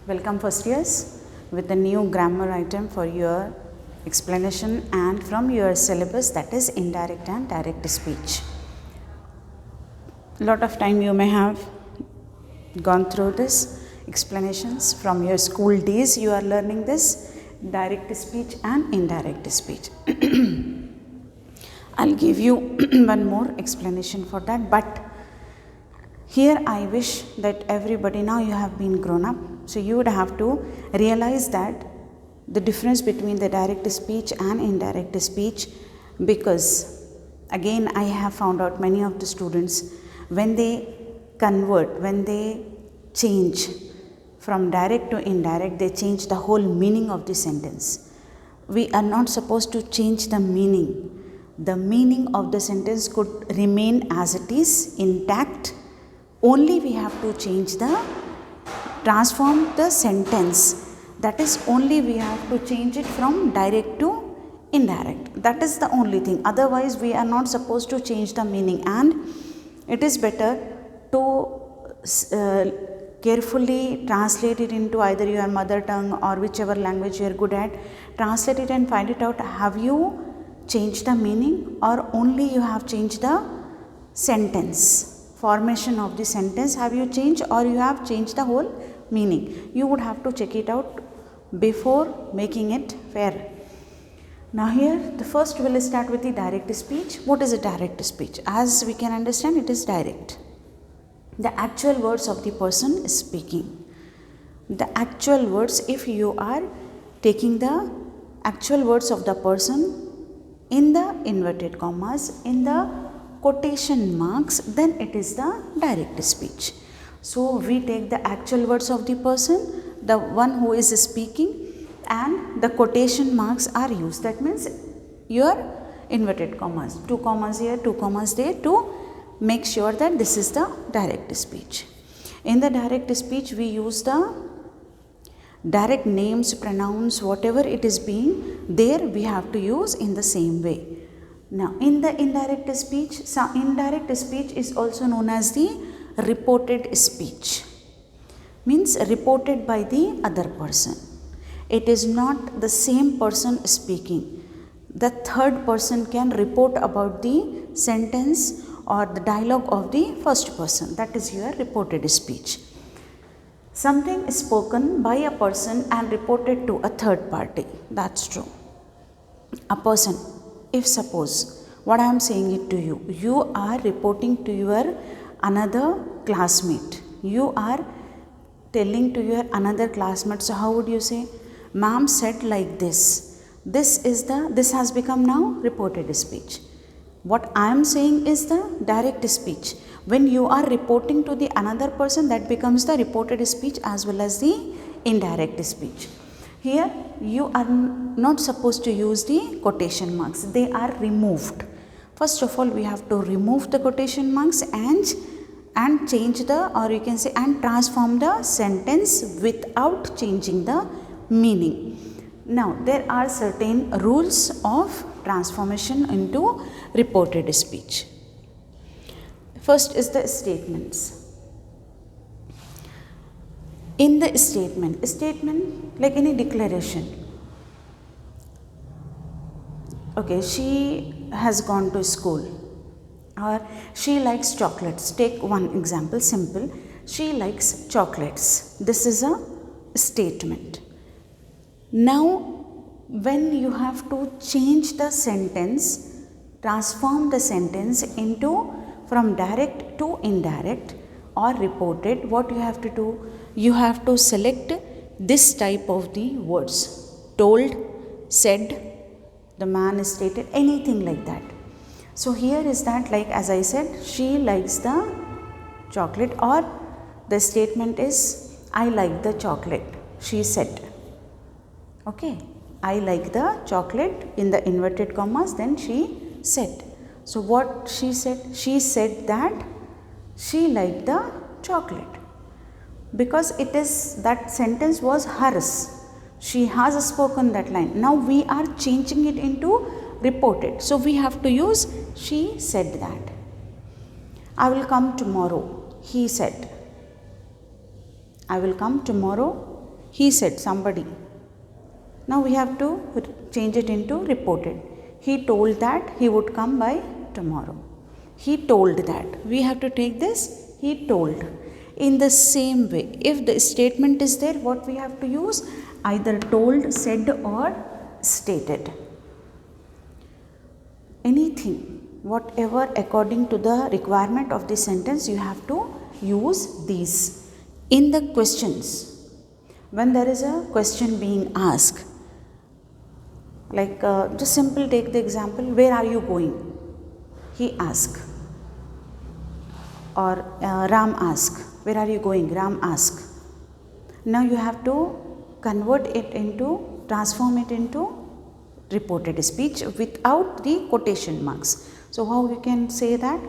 Welcome first years with a new grammar item for your explanation and from your syllabus, that is indirect and direct speech. Lot of time you may have gone through this explanations from your school days. You are learning this direct speech and indirect speech. I'll give you one more explanation for that, but here I wish that everybody, now you have been grown up, so you would have to realize that the difference between the direct speech and indirect speech, because again I have found out many of the students, when they convert, when they change from direct to indirect, they change the whole meaning of the sentence. We are not supposed to change the meaning. The meaning of the sentence could remain as it is, intact. Only we have to transform the sentence. That is, only we have to change it from direct to indirect. That is the only thing. Otherwise, we are not supposed to change the meaning, and it is better to carefully translate it into either your mother tongue or whichever language you are good at. Translate it and find it out. Have you changed the meaning, or only you have changed the sentence? Formation of the sentence have you changed, or you have changed the whole meaning? You would have to check it out before making it fair. Now here the first will start with the direct speech. What is a direct speech? As we can understand, it is direct. The actual words of the person is speaking. The actual words, if you are taking the actual words of the person in the inverted commas, in the quotation marks, then it is the direct speech. So we take the actual words of the person, the one who is speaking, and the quotation marks are used. That means your inverted commas, 2 commas here, 2 commas there, to make sure that this is the direct speech. In the direct speech, we use the direct names, pronouns, whatever it is being there, we have to use in the same way. Now, in the indirect speech, indirect speech is also known as the reported speech. Means reported by the other person. It is not the same person speaking. The third person can report about the sentence or the dialogue of the first person. That is your reported speech. Something is spoken by a person and reported to a third party. That's true. A person, if suppose what I am saying it to you, you are reporting to your another classmate. You are telling to your another classmate. So how would you say? Ma'am said like this. This has become now reported speech. What I am saying is the direct speech. When you are reporting to the another person, that becomes the reported speech as well as the indirect speech. Here you are not supposed to use the quotation marks. They are removed. First of all, we have to remove the quotation marks and change the, or you can say, and transform the sentence without changing the meaning. Now, there are certain rules of transformation into reported speech. First is the statements. In the statement like any declaration. Okay, she has gone to school, or she likes chocolates. Take one example, simple. She likes chocolates. This is a statement. Now, when you have to change the sentence, transform the sentence into from direct to indirect or reported, what you have to do? You have to select this type of the words. Told, said, the man stated, anything like that. So here is that, like as I said, she likes the chocolate, or the statement is, I like the chocolate, she said. Okay, I like the chocolate, in the inverted commas, then she said. So what she said? She said that she liked the chocolate, because it is, that sentence was hers. She has spoken that line. Now we are changing it into reported. So we have to use she said that. I will come tomorrow, he said. I will come tomorrow, he said, somebody. Now we have to change it into reported. He told that he would come by tomorrow. He told that. We have to take this, he told. In the same way, if the statement is there, what we have to use? Either told, said or stated. Anything, whatever according to the requirement of the sentence, you have to use these. In the questions, when there is a question being asked, like just simple, take the example, where are you going? He asked. Or Ram asked, where are you going? Ram asked. Now you have to convert it into, transform it into reported speech without the quotation marks. So how you can say that?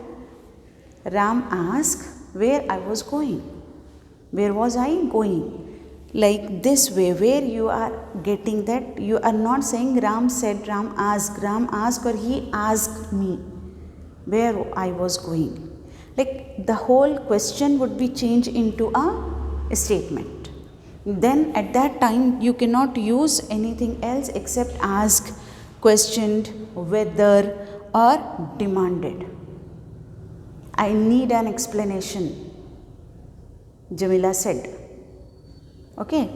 Ram asked where I was going. Where was I going? Like this way, where you are getting that, you are not saying Ram said, Ram asked, or he asked me where I was going. Like the whole question would be changed into a statement. Then at that time you cannot use anything else except ask, questioned, whether or demanded. I need an explanation, Jamila said. Okay,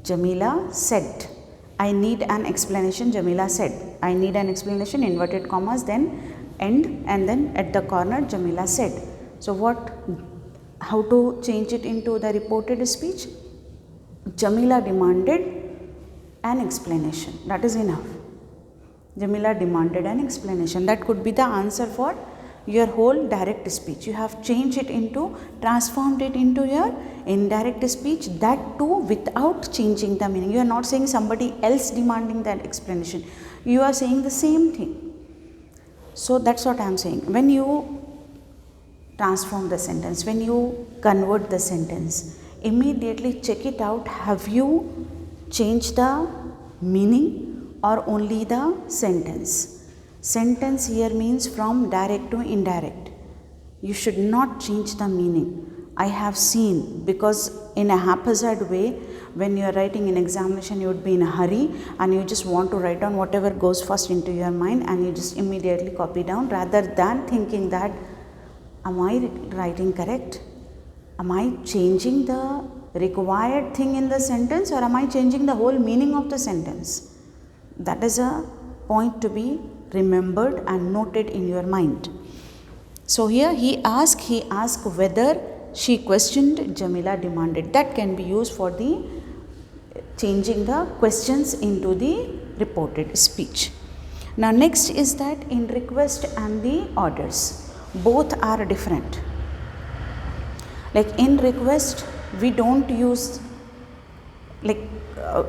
Jamila said. I need an explanation, Jamila said. I need an explanation, inverted commas, then end, and then at the corner Jamila said. So how to change it into the reported speech? Jamila demanded an explanation. That is enough. Jamila demanded an explanation. That could be the answer for your whole direct speech. You have changed it into, transformed it into your indirect speech, that too without changing the meaning. You are not saying somebody else demanding that explanation. You are saying the same thing. So that's what I am saying. When you transform the sentence, when you convert the sentence, immediately check it out. Have you changed the meaning or only the sentence? Sentence here means from direct to indirect. You should not change the meaning. I have seen, because in a haphazard way, when you are writing an examination, you would be in a hurry and you just want to write down whatever goes first into your mind and you just immediately copy down, rather than thinking that, am I writing correct? Am I changing the required thing in the sentence, or am I changing the whole meaning of the sentence? That is a point to be remembered and noted in your mind. So here he asked whether, she questioned, Jamila demanded. That can be used for the changing the questions into the reported speech. Now next is that in request and the orders, both are different. Like in request, we don't use like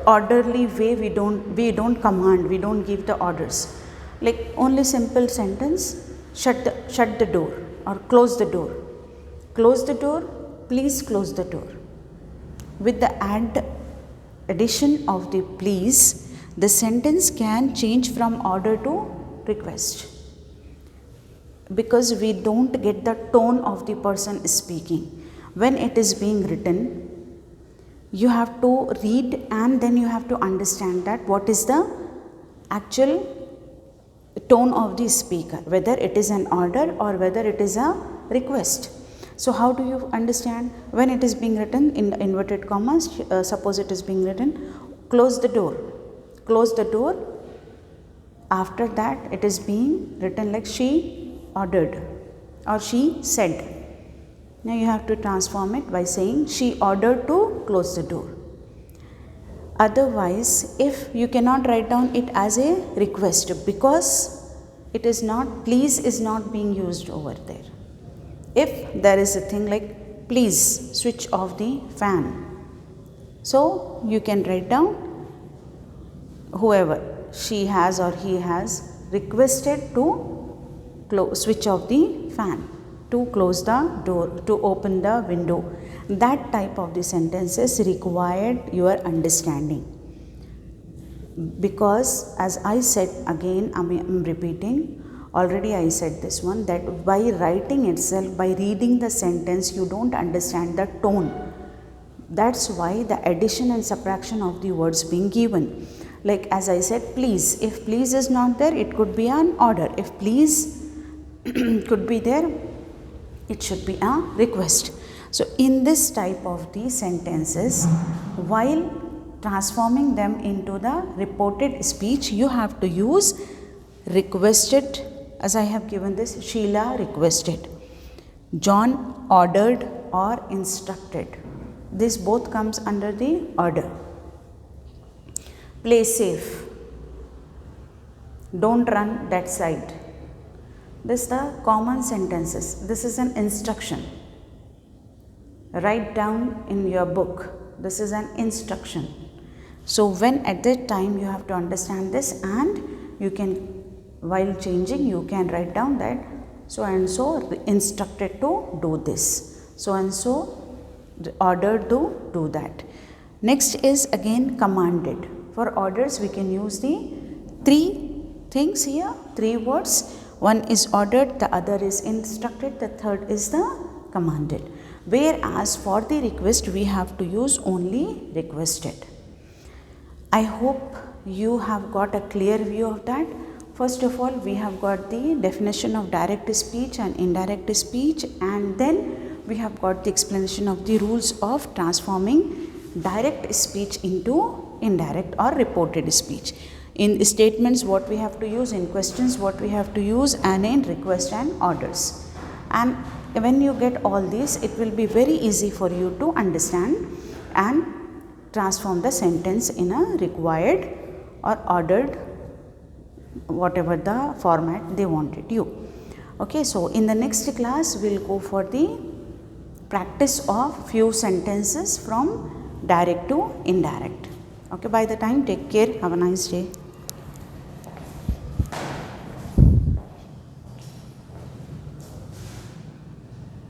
orderly way, we don't command, we don't give the orders. Like only simple sentence, shut the door or close the door. Close the door, please close the door. With the addition of the please, the sentence can change from order to request, because we don't get the tone of the person speaking. When it is being written, you have to read and then you have to understand that what is the actual tone of the speaker, whether it is an order or whether it is a request. So how do you understand? When it is being written in the inverted commas, suppose it is being written, close the door. Close the door. After that it is being written like she ordered or she said. Now you have to transform it by saying she ordered to close the door. Otherwise, if you cannot write down it as a request, because it is not, please is not being used over there. If there is a thing like please switch off the fan, so you can write down whoever, she has or he has requested to switch off the fan, to close the door, to open the window. That type of the sentences required your understanding, because as I said again, I am repeating, already I said this one, that by writing itself, by reading the sentence, you don't understand the tone. That's why the addition and subtraction of the words being given. Like as I said, please. If please is not there, it could be an order. If please could be there, it should be a request. So in this type of the sentences, while transforming them into the reported speech, you have to use requested, as I have given this, Sheila requested, John ordered or instructed. This both comes under the order. Play safe, don't run that side. This is the common sentences. This is an instruction. Write down in your book. This is an instruction. So when at that time you have to understand this, and you can, while changing, you can write down that so and so instructed to do this, so and so ordered to do that. Next is again commanded. For orders we can use the three things here, three words. One is ordered, the other is instructed, the third is the commanded. Whereas for the request we have to use only requested. I hope you have got a clear view of that. First of all, we have got the definition of direct speech and indirect speech, and then we have got the explanation of the rules of transforming direct speech into indirect or reported speech. In statements what we have to use, in questions what we have to use, and in request and orders. And when you get all these, it will be very easy for you to understand and transform the sentence in a required or ordered, whatever the format they wanted you. Okay, so in the next class we will go for the practice of few sentences from direct to indirect. Okay, by the time, take care, have a nice day.